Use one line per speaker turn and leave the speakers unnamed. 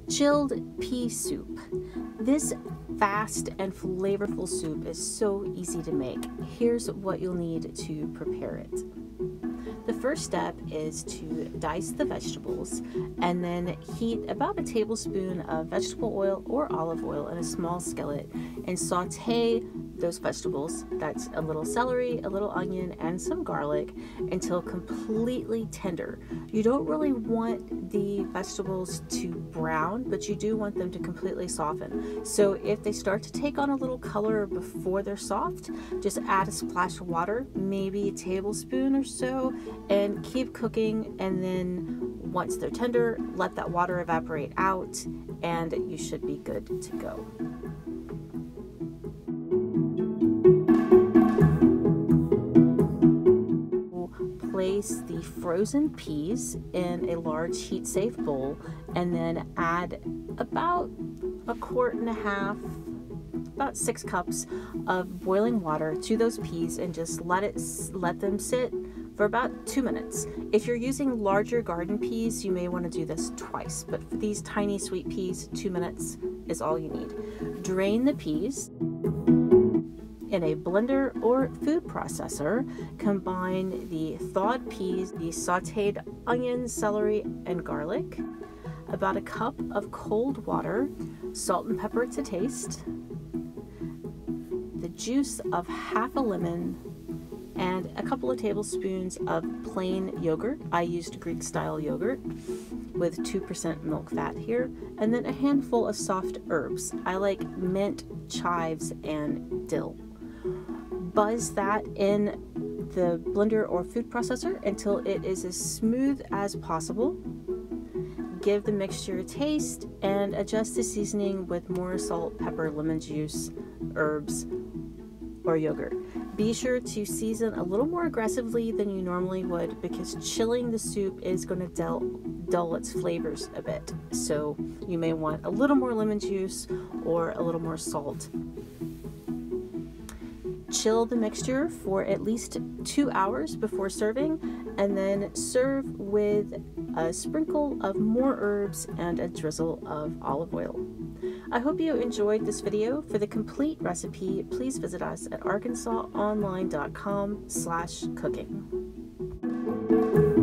Chilled pea soup. This fast and flavorful soup is so easy to make. Here's what you'll need to prepare it. The first step is to dice the vegetables and then heat about a tablespoon of vegetable oil or olive oil in a small skillet and saute those vegetables, that's a little celery, a little onion, and some garlic, until completely tender. You don't really want the vegetables to brown, but you do want them to completely soften. So if they start to take on a little color before they're soft, just add a splash of water, maybe a tablespoon or so, and keep cooking. And then once they're tender, let that water evaporate out and you should be good to go. Place the frozen peas in a large heat-safe bowl and then add about a quart and a half, about 6 cups of boiling water to those peas and just let them sit for about 2 minutes. If you're using larger garden peas, you may want to do this twice, but for these tiny sweet peas, 2 minutes is all you need. Drain the peas. In a blender or food processor, combine the thawed peas, the sauteed onions, celery, and garlic, about a cup of cold water, salt and pepper to taste, the juice of half a lemon, and a couple of tablespoons of plain yogurt. I used Greek style yogurt with 2% milk fat here, and then a handful of soft herbs. I like mint, chives, and dill. Buzz that in the blender or food processor until it is as smooth as possible. Give the mixture a taste and adjust the seasoning with more salt, pepper, lemon juice, herbs, or yogurt. Be sure to season a little more aggressively than you normally would because chilling the soup is going to dull its flavors a bit. So you may want a little more lemon juice or a little more salt. Chill the mixture for at least 2 hours before serving, and then serve with a sprinkle of more herbs and a drizzle of olive oil. I hope you enjoyed this video. For the complete recipe, please visit us at arkansasonline.com/cooking.